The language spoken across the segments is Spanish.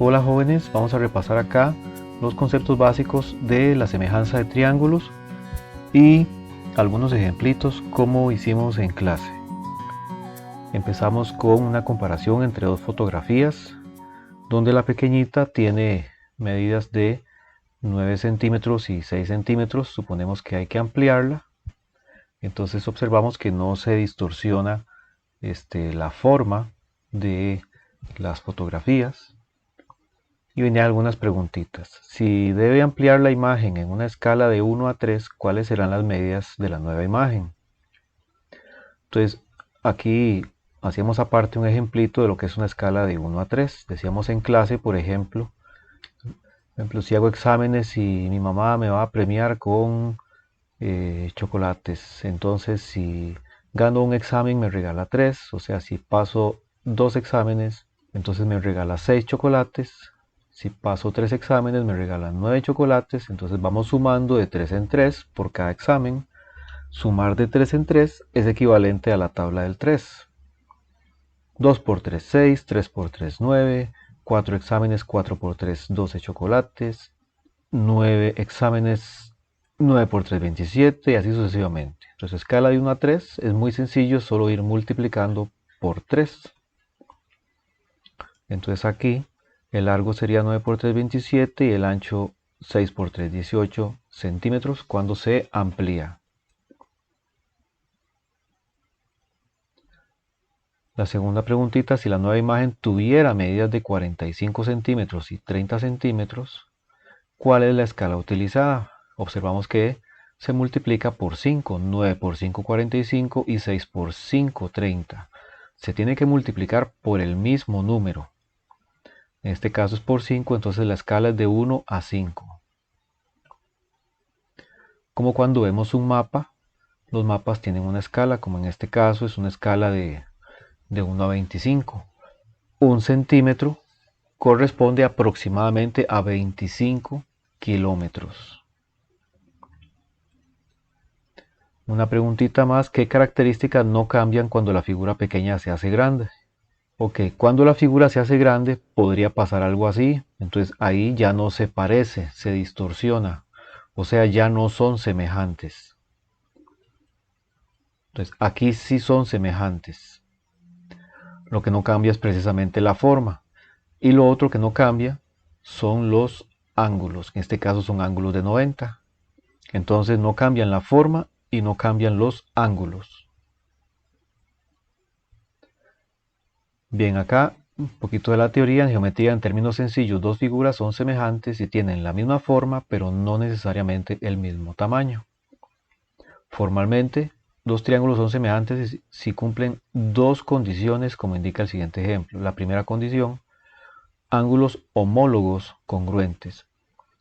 Hola jóvenes, vamos a repasar acá los conceptos básicos de la semejanza de triángulos y algunos ejemplitos como hicimos en clase. Empezamos con una comparación entre dos fotografías donde la pequeñita tiene medidas de 9 centímetros y 6 centímetros. Suponemos que hay que ampliarla. Entonces observamos que no se distorsiona la forma de las fotografías. Y venían algunas preguntitas. Si debe ampliar la imagen en una escala de 1 a 3, ¿cuáles serán las medidas de la nueva imagen? Entonces, aquí hacíamos aparte un ejemplito de lo que es una escala de 1 a 3. Decíamos en clase, por ejemplo, si hago exámenes y mi mamá me va a premiar con chocolates, entonces si gano un examen me regala 3, o sea, si paso 2 exámenes, entonces me regala 6 chocolates. Si paso 3 exámenes me regalan 9 chocolates, entonces vamos sumando de 3 en 3 por cada examen. Sumar de 3 en 3 es equivalente a la tabla del 3. 2 por 3, 6, 3 por 3, 9, 4 exámenes, 4 por 3, 12 chocolates, 9 exámenes, 9 por 3, 27 y así sucesivamente. Entonces escala de 1 a 3 es muy sencillo, solo ir multiplicando por 3. Entonces aquí el largo sería 9 por 3, 27 y el ancho 6 por 3, 18 centímetros cuando se amplía. La segunda preguntita, si la nueva imagen tuviera medidas de 45 centímetros y 30 centímetros, ¿cuál es la escala utilizada? Observamos que se multiplica por 5, 9 por 5, 45 y 6 por 5, 30. Se tiene que multiplicar por el mismo número. En este caso es por 5, entonces la escala es de 1 a 5. Como cuando vemos un mapa, los mapas tienen una escala, como en este caso es una escala de 1 a 25. Un centímetro corresponde aproximadamente a 25 kilómetros. Una preguntita más, ¿qué características no cambian cuando la figura pequeña se hace grande? Ok, cuando la figura se hace grande podría pasar algo así, entonces ahí ya no se parece, se distorsiona, o sea, ya no son semejantes. Entonces aquí sí son semejantes. Lo que no cambia es precisamente la forma. Y lo otro que no cambia son los ángulos, en este caso son ángulos de 90. Entonces no cambian la forma y no cambian los ángulos. Bien, acá un poquito de la teoría. En geometría, en términos sencillos, dos figuras son semejantes y tienen la misma forma, pero no necesariamente el mismo tamaño. Formalmente, dos triángulos son semejantes si cumplen dos condiciones, como indica el siguiente ejemplo. La primera condición, ángulos homólogos congruentes.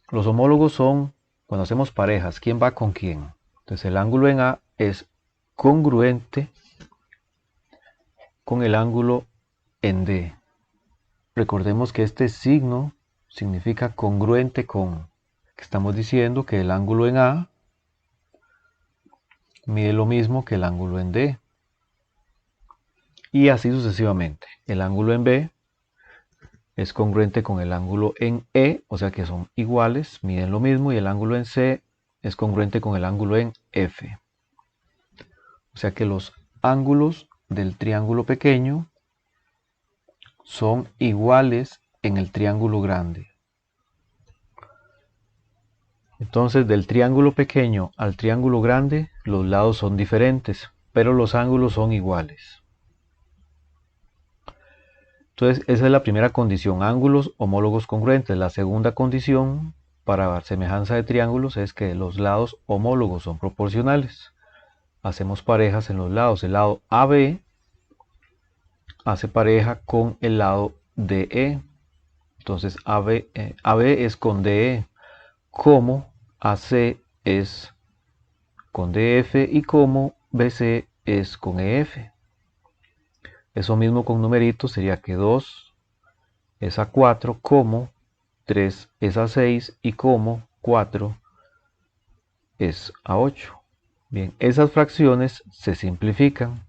Los homólogos son cuando hacemos parejas, ¿quién va con quién? Entonces el ángulo en A es congruente con el ángulo en D. Recordemos que este signo significa congruente con, que estamos diciendo que el ángulo en A mide lo mismo que el ángulo en D. Y así sucesivamente. El ángulo en B es congruente con el ángulo en E, o sea que son iguales, miden lo mismo, y el ángulo en C es congruente con el ángulo en F. O sea que los ángulos del triángulo pequeño son iguales en el triángulo grande. Entonces, del triángulo pequeño al triángulo grande, los lados son diferentes, pero los ángulos son iguales. Entonces, esa es la primera condición, ángulos homólogos congruentes. La segunda condición para semejanza de triángulos es que los lados homólogos son proporcionales. Hacemos parejas en los lados. El lado AB hace pareja con el lado DE. Entonces, AB es con DE, como AC es con DF y como BC es con EF. Eso mismo con numeritos sería que 2 es a 4, como 3 es a 6 y como 4 es a 8. Bien, esas fracciones se simplifican.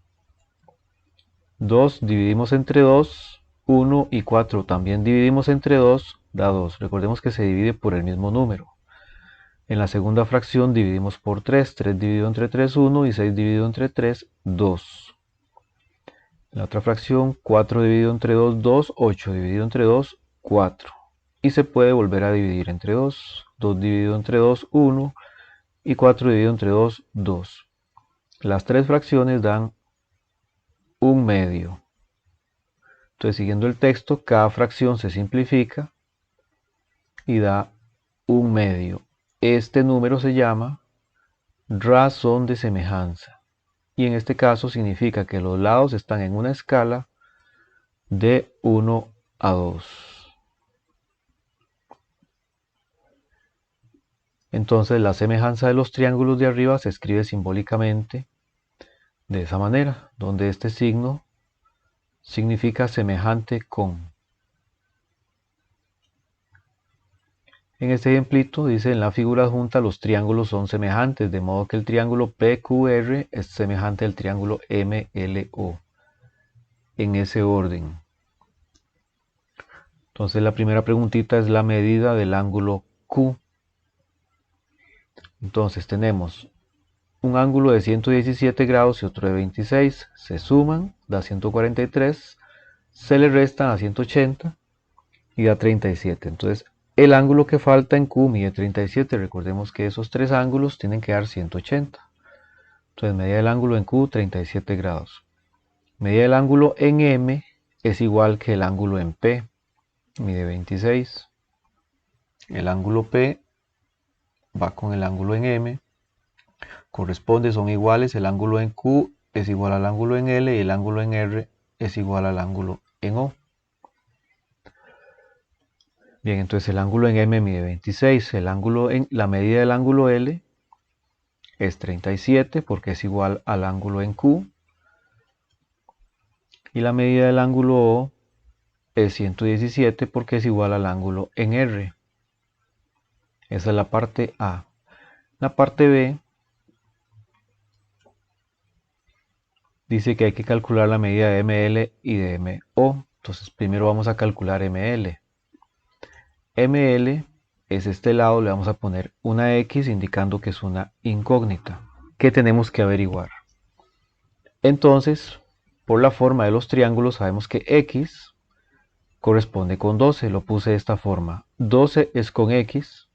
2 dividimos entre 2, 1 y 4 también dividimos entre 2, da 2. Recordemos que se divide por el mismo número. En la segunda fracción dividimos por 3. 3 dividido entre 3, 1 y 6 dividido entre 3, 2. En la otra fracción, 4 dividido entre 2, 2. 8 dividido entre 2, 4. Y se puede volver a dividir entre 2. 2 dividido entre 2, 1. Y 4 dividido entre 2, 2. Las tres fracciones dan 1/2. Entonces, siguiendo el texto, cada fracción se simplifica y da 1/2. Este número se llama razón de semejanza. Y en este caso significa que los lados están en una escala de 1 a 2. Entonces, la semejanza de los triángulos de arriba se escribe simbólicamente de esa manera, donde este signo significa semejante con. En este ejemplito dice en la figura adjunta los triángulos son semejantes, de modo que el triángulo PQR es semejante al triángulo MLO, en ese orden. Entonces la primera preguntita es la medida del ángulo Q. Entonces tenemos un ángulo de 117 grados y otro de 26, se suman, da 143, se le restan a 180 y da 37. Entonces el ángulo que falta en Q mide 37, recordemos que esos tres ángulos tienen que dar 180. Entonces medida del ángulo en Q, 37 grados. Medida del ángulo en M es igual que el ángulo en P, mide 26. El ángulo P va con el ángulo en M, corresponde, son iguales, el ángulo en Q es igual al ángulo en L y el ángulo en R es igual al ángulo en O. Bien, entonces el ángulo en M mide 26, la medida del ángulo L es 37 porque es igual al ángulo en Q y la medida del ángulo O es 117 porque es igual al ángulo en R. Esa es la parte A. La parte B dice que hay que calcular la medida de ML y de MO. Entonces primero vamos a calcular ML. ML es este lado, le vamos a poner una X indicando que es una incógnita que tenemos que averiguar. Entonces, por la forma de los triángulos sabemos que X corresponde con 12, lo puse de esta forma. 12 es con X,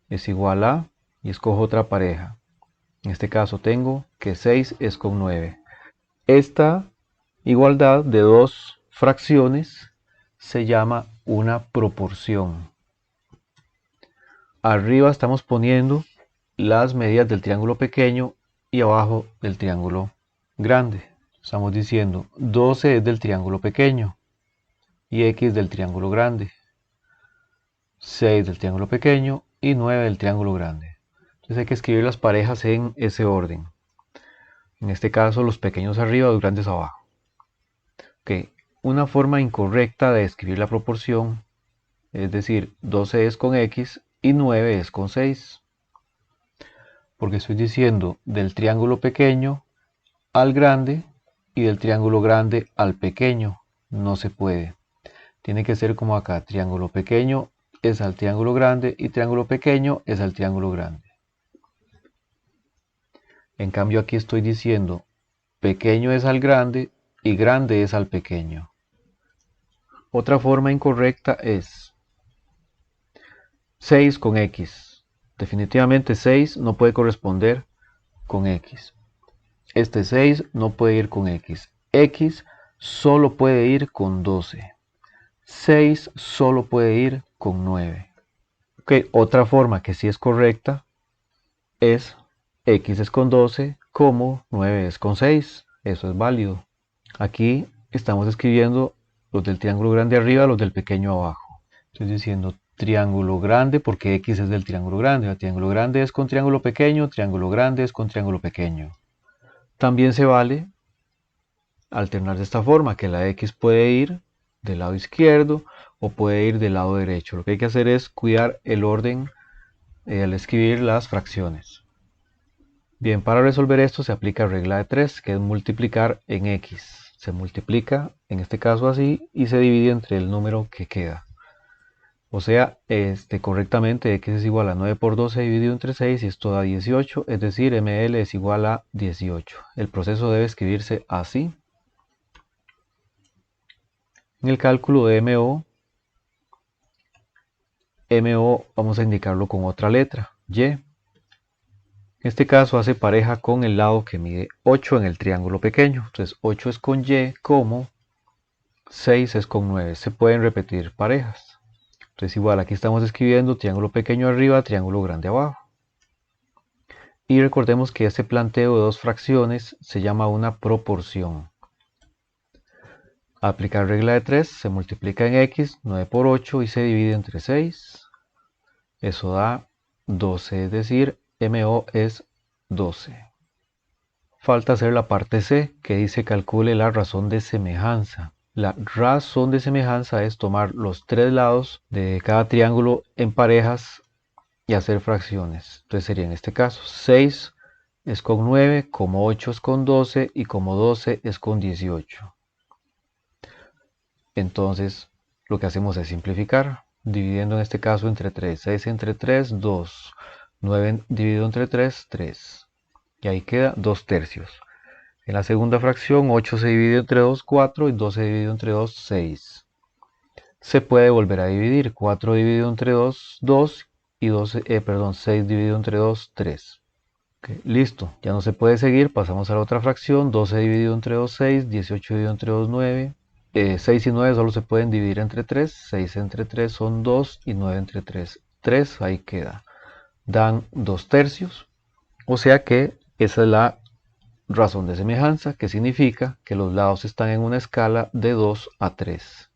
es igual a, y escojo otra pareja. En este caso tengo que 6 es con 9. Esta igualdad de dos fracciones se llama una proporción. Arriba estamos poniendo las medidas del triángulo pequeño y abajo del triángulo grande. Estamos diciendo 12 es del triángulo pequeño y X del triángulo grande, 6 del triángulo pequeño y 9 del triángulo grande. Entonces hay que escribir las parejas en ese orden. En este caso los pequeños arriba, los grandes abajo. Okay. Una forma incorrecta de escribir la proporción, es decir, 12 es con X y 9 es con 6. Porque estoy diciendo del triángulo pequeño al grande y del triángulo grande al pequeño. No se puede. Tiene que ser como acá, triángulo pequeño es al triángulo grande y triángulo pequeño es al triángulo grande. En cambio aquí estoy diciendo pequeño es al grande y grande es al pequeño. Otra forma incorrecta es 6 con X. Definitivamente 6 no puede corresponder con X. Este 6 no puede ir con X. X solo puede ir con 12. 6 solo puede ir con 9. Okay. Otra forma que sí es correcta es X es con 12 como 9 es con 6. Eso es válido. Aquí estamos escribiendo los del triángulo grande arriba, los del pequeño abajo. Estoy diciendo triángulo grande porque X es del triángulo grande. El triángulo grande es con triángulo pequeño, triángulo grande es con triángulo pequeño. También se vale alternar de esta forma, que la X puede ir del lado izquierdo o puede ir del lado derecho. Lo que hay que hacer es cuidar el orden al escribir las fracciones. Bien, para resolver esto se aplica regla de 3, que es multiplicar en X. se multiplica, en este caso así, y se divide entre el número que queda. O sea, correctamente x es igual a 9 por 12 dividido entre 6 y esto da 18, es decir, ml es igual a 18. El proceso debe escribirse así. En el cálculo de MO vamos a indicarlo con otra letra, Y. En este caso hace pareja con el lado que mide 8 en el triángulo pequeño. Entonces 8 es con Y, como 6 es con 9. Se pueden repetir parejas. Entonces igual aquí estamos escribiendo triángulo pequeño arriba, triángulo grande abajo. Y recordemos que este planteo de dos fracciones se llama una proporción. Aplicar regla de 3, se multiplica en x, 9 por 8 y se divide entre 6. Eso da 12, es decir, MO es 12. Falta hacer la parte C, que dice calcule la razón de semejanza. La razón de semejanza es tomar los tres lados de cada triángulo en parejas y hacer fracciones. Entonces sería en este caso 6 es con 9, como 8 es con 12 y como 12 es con 18. Entonces lo que hacemos es simplificar, dividiendo en este caso entre 3. 6 entre 3, 2. 9 dividido entre 3, 3. Y ahí queda 2 tercios. En la segunda fracción, 8 se divide entre 2, 4 y 12 dividido entre 2, 6. Se puede volver a dividir. 4 dividido entre 2, 2 y 6 dividido entre 2, 3. Okay, listo, ya no se puede seguir, pasamos a la otra fracción. 12 dividido entre 2, 6, 18 dividido entre 2, 9. 6 y 9 solo se pueden dividir entre 3, 6 entre 3 son 2 y 9 entre 3, 3, ahí queda. Dan 2 tercios, o sea que esa es la razón de semejanza, que significa que los lados están en una escala de 2 a 3.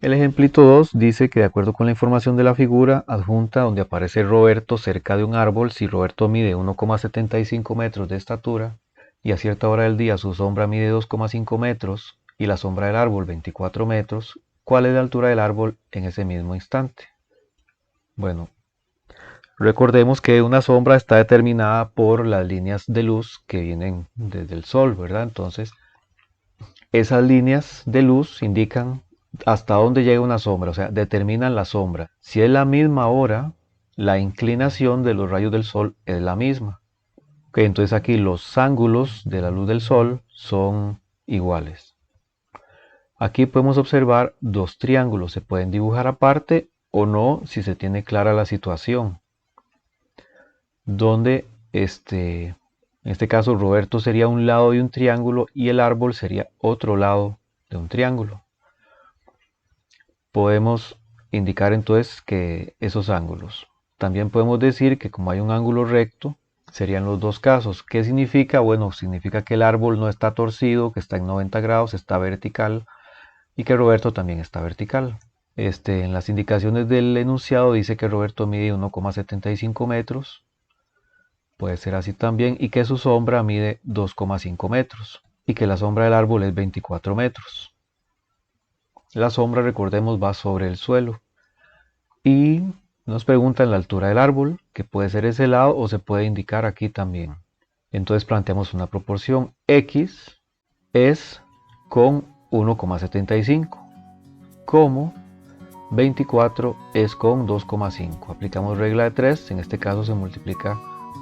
El ejemplito 2 dice que de acuerdo con la información de la figura adjunta donde aparece Roberto cerca de un árbol, si Roberto mide 1,75 metros de estatura y a cierta hora del día su sombra mide 2,5 metros y la sombra del árbol 24 metros, ¿cuál es la altura del árbol en ese mismo instante? Bueno, recordemos que una sombra está determinada por las líneas de luz que vienen desde el sol, ¿verdad? Entonces, esas líneas de luz indican hasta dónde llega una sombra, o sea, determinan la sombra. Si es la misma hora, la inclinación de los rayos del sol es la misma. Okay, entonces aquí los ángulos de la luz del sol son iguales. Aquí podemos observar dos triángulos, se pueden dibujar aparte o no si se tiene clara la situación. Donde en este caso Roberto sería un lado de un triángulo y el árbol sería otro lado de un triángulo. Podemos indicar entonces que esos ángulos. También podemos decir que como hay un ángulo recto, serían los dos casos. ¿Qué significa? Bueno, significa que el árbol no está torcido, que está en 90 grados, está vertical y que Roberto también está vertical. En las indicaciones del enunciado dice que Roberto mide 1,75 metros. Puede ser así también, y que su sombra mide 2,5 metros y que la sombra del árbol es 24 metros. La sombra, recordemos, va sobre el suelo. Y nos preguntan la altura del árbol, que puede ser ese lado o se puede indicar aquí también. Entonces planteamos una proporción. X es con 1,75, como 24 es con 2,5. Aplicamos regla de 3, en este caso se multiplica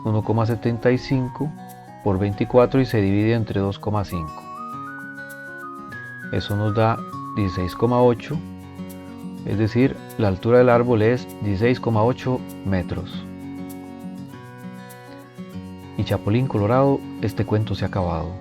1,75 por 24 y se divide entre 2,5. Eso nos da 16,8, es decir, la altura del árbol es 16,8 metros. Y Chapulín Colorado, este cuento se ha acabado.